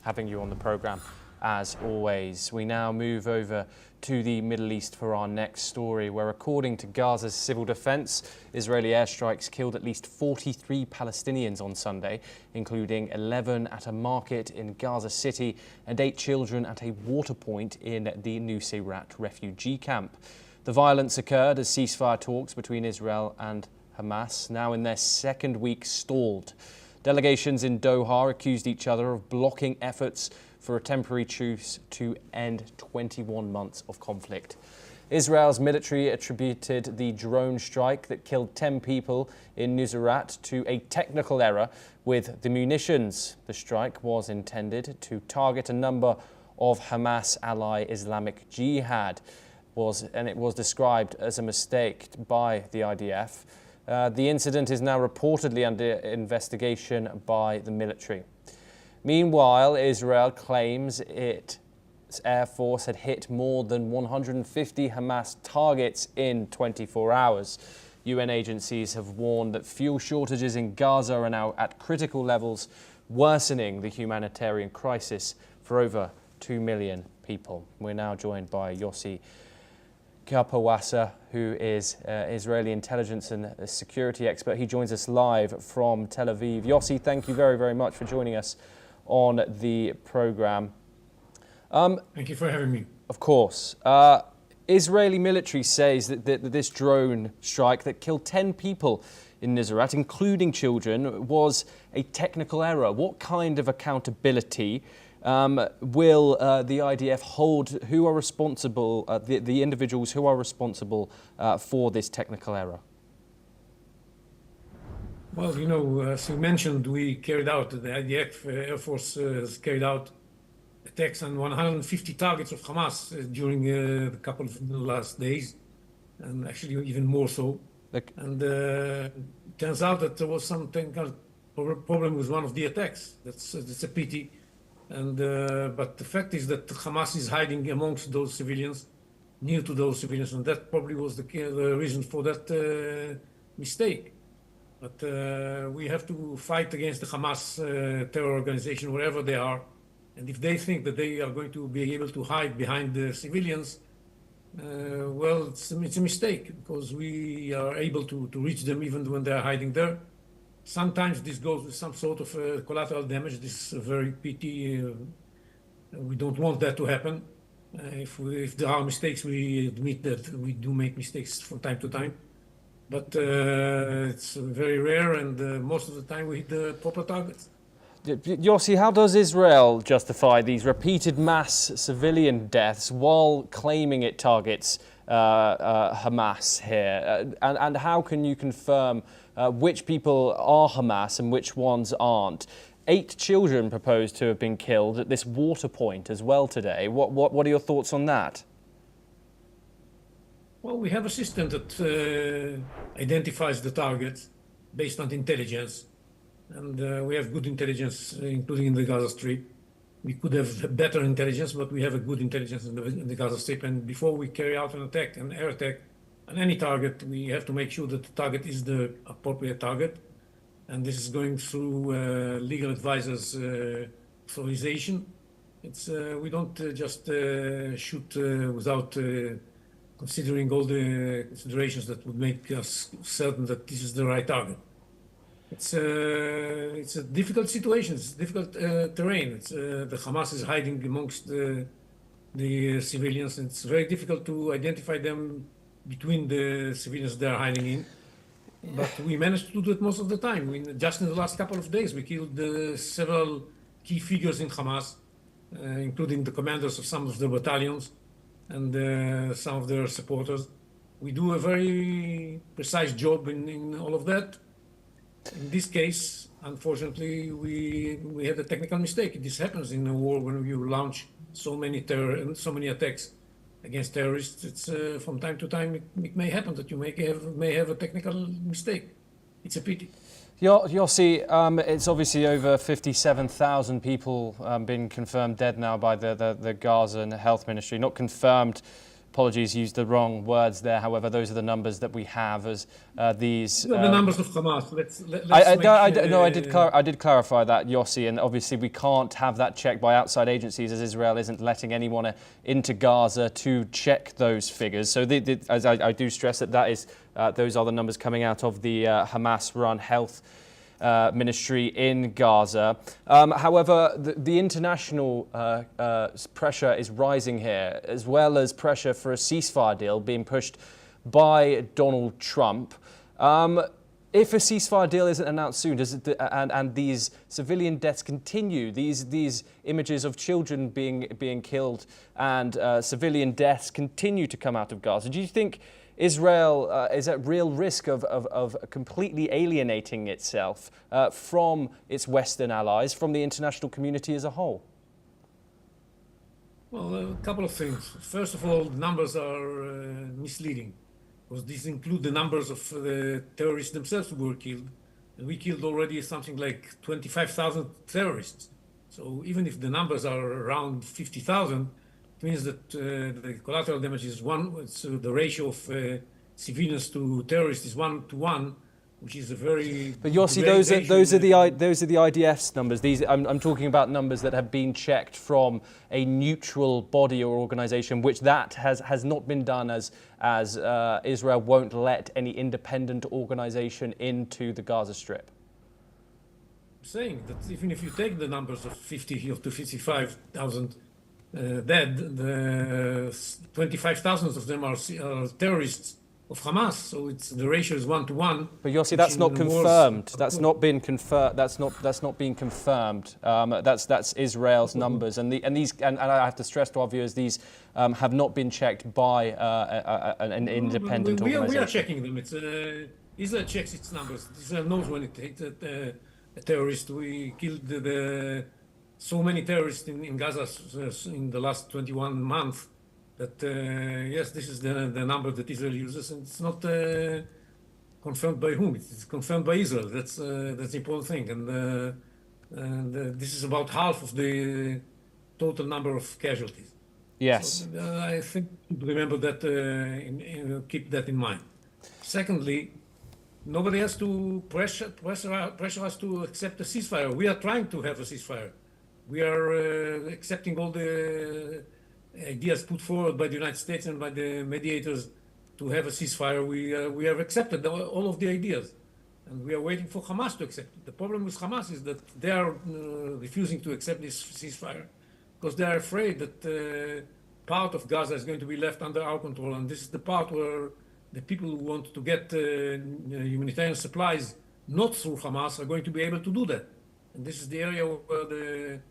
having you on the programme, as always. We now move over to the Middle East for our next story, where according to Gaza's civil defence, Israeli airstrikes killed at least 43 Palestinians on Sunday, including 11 at a market in Gaza City and 8 children at a water point in the Nuseirat refugee camp. The violence occurred as ceasefire talks between Israel and Hamas, now in their second week, stalled. Delegations in Doha accused each other of blocking efforts for a temporary truce to end 21 months of conflict. Israel's military attributed the drone strike that killed 10 people in Nuseirat to a technical error with the munitions. The strike was intended to target a number of Hamas ally Islamic Jihad, and it was described as a mistake by the IDF. The incident is now reportedly under investigation by the military. Meanwhile, Israel claims its air force had hit more than 150 Hamas targets in 24 hours. UN agencies have warned that fuel shortages in Gaza are now at critical levels, worsening the humanitarian crisis for over 2 million people. We're now joined by Yossi Kapawasa, who is Israeli intelligence and security expert. He joins us live from Tel Aviv. Yossi, thank you very, very much for joining us on the programme. Thank you for having me. Of course. Israeli military says that this drone strike that killed 10 people in Nuseirat, including children, was a technical error. What kind of accountability will the IDF hold? Who are responsible, the individuals who are responsible for this technical error? Well, you know, as you mentioned, we carried out, the IDF Air Force has carried out attacks on 150 targets of Hamas during a couple of the last days, and actually even more so. And it turns out that there was some technical problem with one of the attacks. That's a pity. And but the fact is that Hamas is hiding amongst those civilians, near to those civilians, and that probably was the reason for that mistake. But we have to fight against the Hamas terror organization wherever they are. And if they think that they are going to be able to hide behind the civilians, well, it's a mistake, because we are able to reach them even when they are hiding there. Sometimes this goes with some sort of collateral damage. This is a very pity. We don't want that to happen. If there are mistakes, we admit that we do make mistakes from time to time. But it's very rare, and most of the time we hit the proper targets. Yossi, how does Israel justify these repeated mass civilian deaths while claiming it targets Hamas here? And how can you confirm which people are Hamas and which ones aren't? 8 children proposed to have been killed at this water point as well today. What are your thoughts on that? Well, we have a system that identifies the targets based on intelligence. And we have good intelligence, including in the Gaza Strip. We could have better intelligence, but we have a good intelligence in the Gaza Strip. And before we carry out an attack, an air attack, on any target, we have to make sure that the target is the appropriate target. And this is going through legal advisors' authorization. We don't just shoot without considering all the considerations that would make us certain that this is the right target. It's a difficult situation. It's a difficult terrain. The Hamas is hiding amongst the civilians, and it's very difficult to identify them between the civilians they are hiding in. But we managed to do it most of the time. Just in the last couple of days, we killed several key figures in Hamas, including the commanders of some of the battalions and some of their supporters. We do a very precise job in all of that. In this case, unfortunately, we had a technical mistake. This happens in a war when you launch so many attacks against terrorists. It's from time to time it may happen that you may have a technical mistake. It's a pity. Yossi, it's obviously over 57,000 people been confirmed dead now by the Gaza and the Health Ministry. Not confirmed apologies, used the wrong words there. However, those are the numbers that we have as these. The numbers of Hamas. Let's I did clarify that, Yossi, and obviously we can't have that checked by outside agencies, as Israel isn't letting anyone into Gaza to check those figures. So, as I do stress that is those are the numbers coming out of the Hamas-run health ministry in Gaza. However, the international pressure is rising here, as well as pressure for a ceasefire deal being pushed by Donald Trump. If a ceasefire deal isn't announced soon, and these civilian deaths continue, these images of children being killed and civilian deaths continue to come out of Gaza, do you think Israel is at real risk of completely alienating itself from its Western allies, from the international community as a whole? Well, a couple of things. First of all, the numbers are misleading, because these include the numbers of the terrorists themselves who were killed. And we killed already something like 25,000 terrorists. So even if the numbers are around 50,000, it means that the collateral damage is one. So the ratio of civilians to terrorists is 1 to 1, which is a very. But Yossi, those are the IDF's numbers. I'm talking about numbers that have been checked from a neutral body or organisation, which that has not been done, as Israel won't let any independent organisation into the Gaza Strip. I'm saying that even if you take the numbers of 50 to 55,000. Dead, the 25,000 of them are terrorists of Hamas, so the ratio is 1 to 1. But Yossi, that's not confirmed. That's not been confirmed. That's not being confirmed. That's Israel's numbers, and I have to stress to our viewers, these have not been checked by an independent organisation. We are checking them. Israel checks its numbers. Israel knows when it hits a terrorist. We killed so many terrorists in Gaza in the last 21 months that, yes, this is the number that Israel uses, and it's not confirmed by whom. It's confirmed by Israel. That's the important thing. And this is about half of the total number of casualties. Yes. So, I think remember that, keep that in mind. Secondly, nobody has to pressure us to accept a ceasefire. We are trying to have a ceasefire. We are accepting all the ideas put forward by the United States and by the mediators to have a ceasefire. We have accepted all of the ideas, and we are waiting for Hamas to accept it. The problem with Hamas is that they are refusing to accept this ceasefire because they are afraid that part of Gaza is going to be left under our control, and this is the part where the people who want to get humanitarian supplies not through Hamas are going to be able to do that. And this is the area where the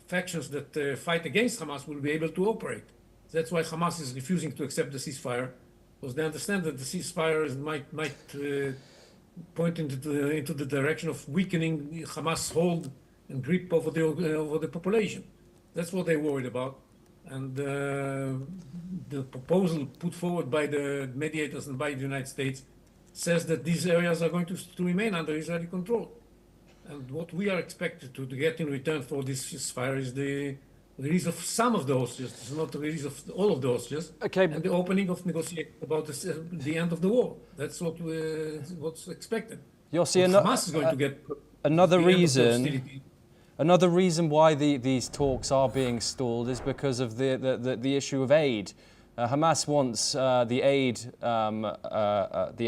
factions that fight against Hamas will be able to operate. That's why Hamas is refusing to accept the ceasefire, because they understand that the ceasefire might point into the direction of weakening Hamas' hold and grip over the population. That's what they're worried about. And the proposal put forward by the mediators and by the United States says that these areas are going to remain under Israeli control. And what we are expected to get in return for this ceasefire is the release of some of the hostages. It's not the release of all of the hostages. Okay. And the opening of negotiations about the end of the war. That's what's expected. Yossi, Hamas is going to get another reason why these talks are being stalled is because of the issue of aid. Hamas wants the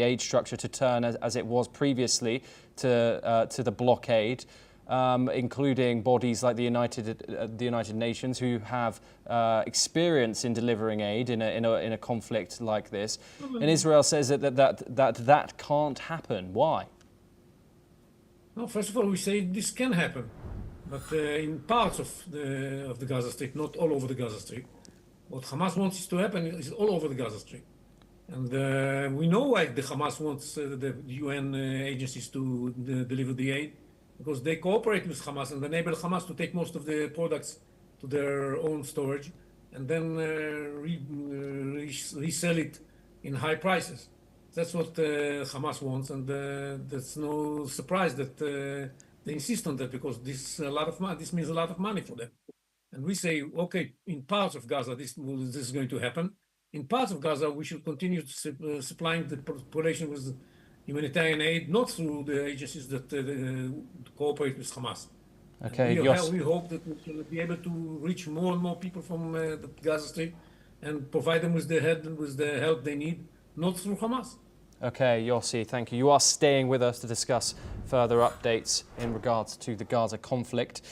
aid structure to turn as it was previously to the blockade, including bodies like the United Nations, who have experience in delivering aid in a conflict like this. And Israel says that can't happen. Why? No, first of all, we say this can happen, but in parts of the Gaza Strip, not all over the Gaza Strip. What Hamas wants to happen is all over the Gaza Strip. And we know why the Hamas wants the UN agencies to deliver the aid, because they cooperate with Hamas and enable Hamas to take most of the products to their own storage and then resell it in high prices. That's what Hamas wants, and that's no surprise that they insist on that, because this means a lot of money for them. And we say, okay, in parts of Gaza, this is going to happen. in parts of Gaza, we should continue supplying the population with humanitarian aid, not through the agencies that cooperate with Hamas. Okay, We hope that we will be able to reach more and more people from the Gaza Strip and provide them with the help they need, not through Hamas. Okay, Yossi, thank you. You are staying with us to discuss further updates in regards to the Gaza conflict.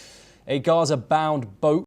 A Gaza-bound boat